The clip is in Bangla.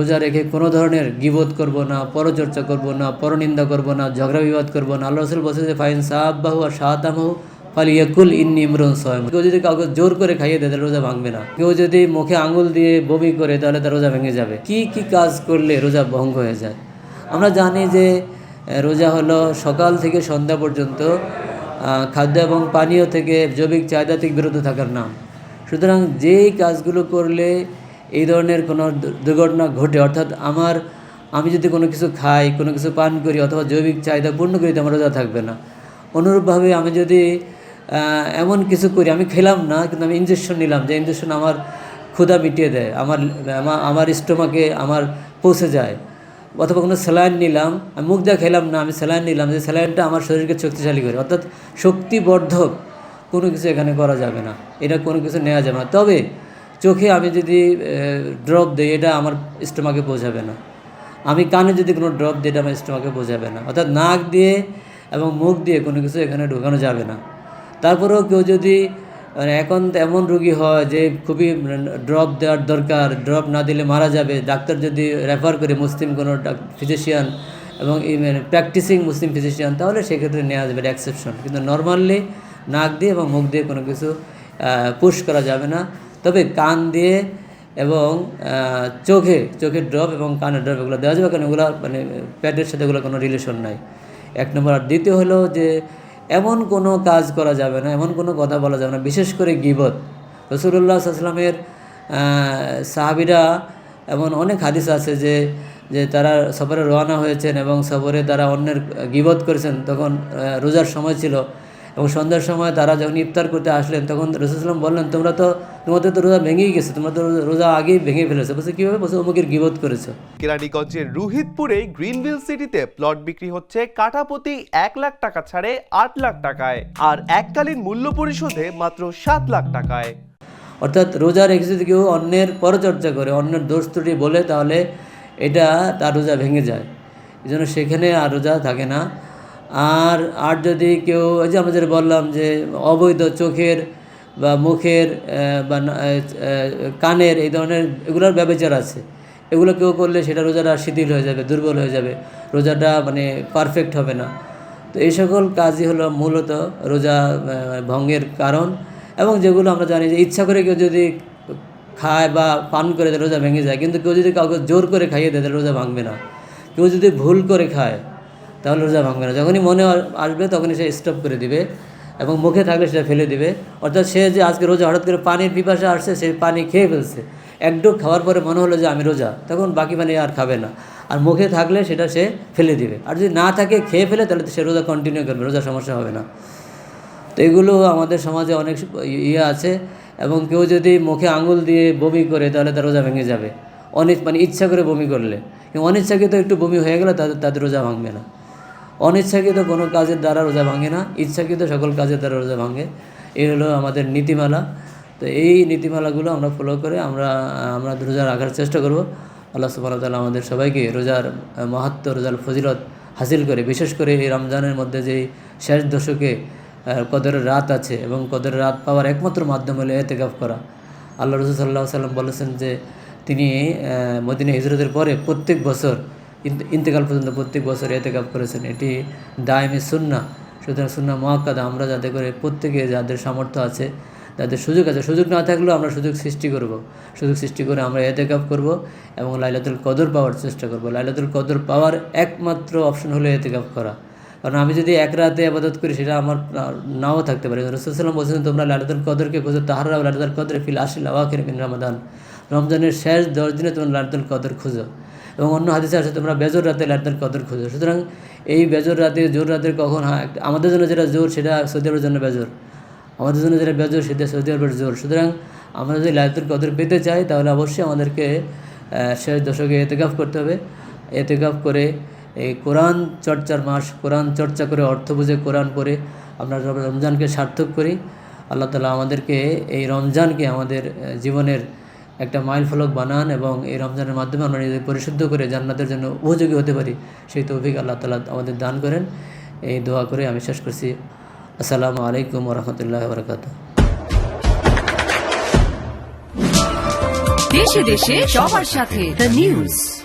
রোজা রেখে কোনো ধরনের গীবত করব না, পরচর্চা করব না, পরনিন্দা করব না, ঝগড়া বিবাদ করব না। আল্লাহ রাসূল বলছেন যে ফাইন সাহাব্বাহু আর শাতামাহু ফালিয়াকুল ইন্নী ইমরুন সায়ম। কেউ যদি কাউকে জোর করে খাইয়ে দেয় তাহলে রোজা ভাঙবে না। কেউ যদি মুখে আঙুল দিয়ে বমি করে তাহলে তার রোজা ভেঙে যাবে। কি কি কাজ করলে রোজা ভঙ্গ হয়ে যায়? আমরা জানি যে রোজা হলো সকাল থেকে সন্ধ্যা পর্যন্ত খাদ্য এবং পানীয় থেকে জৈবিক চাহিদা থেকে বিরত থাকার নাম। সুতরাং যেই কাজগুলো করলে এই ধরনের কোনো দুর্ঘটনা ঘটে, অর্থাৎ আমি যদি কোনো কিছু খাই, কোনো কিছু পান করি অথবা জৈবিক চাহিদা পূর্ণ করি তো আমার রোজা থাকবে না। অনুরূপভাবে আমি যদি এমন কিছু করি, আমি খেলাম না কিন্তু আমি ইনজেকশন নিলাম, যে ইনজেকশন আমার ক্ষুধা মিটিয়ে দেয়, আমার স্টোমাকে আমার পৌঁছে যায়, অথবা কোনো স্যালাইন নিলাম, আমি মুখ দিয়ে খেলাম না, আমি স্যালাইন নিলাম, যে স্যালাইনটা আমার শরীরকে শক্তিশালী করে, অর্থাৎ শক্তিবর্ধক কোনো কিছু এখানে করা যাবে না, এটা কোনো কিছু নেওয়া যাবে না। তবে চোখে আমি যদি ড্রপ দিই এটা আমার স্টোমাকে পৌঁছাবে না। আমি কানে যদি কোনো ড্রপ দিই এটা আমার স্টোমাকে পৌঁছাবে না। অর্থাৎ নাক দিয়ে এবং মুখ দিয়ে কোনো কিছু এখানে ঢোকানো যাবে না। তারপরেও কেউ যদি এখন এমন রোগী হয় যে খুবই ড্রপ দেওয়ার দরকার, ড্রপ না দিলে মারা যাবে, ডাক্তার যদি রেফার করে মুসলিম কোনো ফিজিশিয়ান এবং প্র্যাকটিসিং মুসলিম ফিজিশিয়ান, তাহলে সেক্ষেত্রে নেওয়া যাবে, এটা এক্সেপশন। কিন্তু নর্মালি নাক দিয়ে এবং মুখ দিয়ে কোনো কিছু পুশ করা যাবে না। তবে কান দিয়ে এবং চোখে ড্রপ এবং কানের ড্রপ এগুলো দেওয়া যাবে, কারণ এগুলো মানে প্যাটের সাথে এগুলো কোনো রিলেশন নাই, এক নম্বর। আর দ্বিতীয় হলো যে এমন কোনো কাজ করা যাবে না, এমন কোনো কথা বলা যাবে না, বিশেষ করে গীবত। রাসূলুল্লাহ সাল্লাল্লাহু আলাইহি ওয়াসাল্লামের সাহাবীরা, এমন অনেক হাদিস আছে যে তারা সফরে রওনা হয়েছেন এবং সফরে তারা অন্যের গীবত করেছেন, তখন রোজার সময় ছিল, এবং সন্ধ্যার সময় তারা যখন ইফতার করতে আসলেন তখন রাসূল সাল্লাল্লাহু আলাইহি ওয়াসাল্লাম বললেন, তোমাদের তো রোজা ভেঙেই গেছে, তোমরা তো রোজা আগেই ভেঙে ফেলেছো। বলছে কীভাবে? বলছে অমুকের গীবত করেছো। কেরানীগঞ্জের রুহিতপুরে গ্রিনভিল সিটিতে প্লট বিক্রি হচ্ছে কাঠাপ্রতি 1 লাখ টাকা ছাড়ে 8 লাখ টাকায়, আর এককালীন মূল্য পরিশোধে মাত্র 7 লাখ টাকায়। অর্থাৎ রোজা রেখে যদি কেউ অন্যের পরচর্চা করে, অন্যের দোষ ত্রুটি বলে, তাহলে এটা তার রোজা ভেঙে যায়। এই জন্য সেখানে আর রোজা থাকে না। আর যদি কেউ, ওই যে আমরা যেটা বললাম যে অবৈধ চোখের বা মুখের বা কানের এই ধরনের এগুলোর ব্যবচার আছে, এগুলো কেউ করলে সেটা রোজাটা শিথিল হয়ে যাবে, দুর্বল হয়ে যাবে, রোজাটা মানে পারফেক্ট হবে না। তো এই সকল কাজই হলো মূলত রোজা ভঙ্গের কারণ। এবং যেগুলো আমরা জানি যে ইচ্ছা করে কেউ যদি খায় বা পান করে তাহলে রোজা ভেঙে যায়, কিন্তু কেউ যদি কাউকে জোর করে খাইয়ে দেয় তাহলে রোজা ভাঙবে না। কেউ যদি ভুল করে খায় তাহলে রোজা ভাঙবে না। যখনই মনে আসবে তখনই সে স্টপ করে দিবে, এবং মুখে থাকলে সেটা ফেলে দিবে। অর্থাৎ সে যে আজকে রোজা, হঠাৎ করে পানির পিপাসা আসছে, সে পানি খেয়ে ফেলছে, এক ডুব খাওয়ার পরে মনে হলো যে আমি রোজা, তখন বাকি পানি আর খাবে না, আর মুখে থাকলে সেটা সে ফেলে দিবে। আর যদি না থাকে খেয়ে ফেলে তাহলে সে রোজা কন্টিনিউ করবে, রোজা সমস্যা হবে না। তো এগুলো আমাদের সমাজে অনেক আছে। এবং কেউ যদি মুখে আঙুল দিয়ে বমি করে তাহলে তার রোজা ভেঙে যাবে, মানে ইচ্ছা করে বমি করলে। কিন্তু অনিচ্ছাকৃত একটু বমি হয়ে গেলে তাদের রোজা ভাঙবে না। অনিচ্ছাকৃত কোনো কাজের দ্বারা রোজা ভাঙে না, ইচ্ছাকৃত সকল কাজের দ্বারা রোজা ভাঙে। এই হলো আমাদের নীতিমালা। তো এই নীতিমালাগুলো আমরা ফলো করে আমরা রোজা রাখার চেষ্টা করব। আল্লাহ সুবহানাহু ওয়া তাআলা আমাদের সবাইকে রোজার মাহাত্ম্য, রোজার ফজিলত হাসিল করে, বিশেষ করে এই রমজানের মধ্যে যেই শেষ দশকে কদরের রাত আছে, এবং কদরের রাত পাওয়ার একমাত্র মাধ্যম হলো ইতিকাফ করা। আল্লাহ রাসূল সাল্লাল্লাহু আলাইহি ওয়াসাল্লাম বলেছেন যে তিনি মদিনা হিজরতের পরে প্রত্যেক বছর ইন্তেকাল পর্যন্ত প্রত্যেক বছর ইতিকাফ করেছেন। এটি দায়মে সুন্নাহ। সুতরাং সুন্নাহ মুআক্কাদা। আমরা যাতে করে প্রত্যেকে, যাদের সামর্থ্য আছে, যাদের সুযোগ আছে, সুযোগ না থাকলেও আমরা সুযোগ সৃষ্টি করব, সুযোগ সৃষ্টি করে আমরা ইতিকাফ করব এবং লাইলাতুল কদর পাওয়ার চেষ্টা করব। লাইলাতুল কদর পাওয়ার একমাত্র অপশন হলো ইতিকাফ করা। কারণ আমি যদি এক রাতে ইবাদত করি সেটা আমার নাও থাকতে পারে। রাসূল সাল্লাল্লাহু আলাইহি ওয়াসাল্লাম বলেছেন, তোমরা লাইলাতুল কদরকে খোঁজো, তাহাররাও লাইলাতুল কদর ফিল আশরিল আওয়াখির মিন রমাদান। রমজানের শেষ 10 দিনে তোমরা লাইলাতুল কদর খোঁজো। এবং অন্য হাদিসে আছে তোমরা বেজর রাতে লাইলাতুল কদর খোঁজো। সুতরাং এই বেজর রাতে, জোর রাতের কখন হয়, আমাদের জন্য যেটা জোর সেটা সৌদি আরবের জন্য বেজর, আমাদের জন্য যেটা বেজর সেটা সৌদি আরবের জোর। সুতরাং আমরা যদি লাইলাতুল কদর পেতে চাই তাহলে অবশ্যই আমাদেরকে শেষ দশকে ইতিকাফ করতে হবে। ইতিকাফ করে এই কোরআন চর্চার মাস, কোরআন চর্চা করে, অর্থ বুঝে কোরআন পড়ে আমরা রমজানকে সার্থক করি। আল্লাহ তাআলা আমাদেরকে এই রমজানকে আমাদের জীবনের একটা মাইল ফলক বানান, এবং এই রমজানের মাধ্যমে আমরা নিজেদের পরিশুদ্ধ করে জান্নাতের জন্য উপযোগী হতে পারি, সেই তৌফিক আল্লাহ তাআলা আমাদের দান করেন। এই দোয়া করে আমি শেষ করছি। আসসালামু আলাইকুম ওয়া রাহমাতুল্লাহি ওয়া বারাকাতুহু। দেশে দেশে সবার সাথে দ্য নিউজ।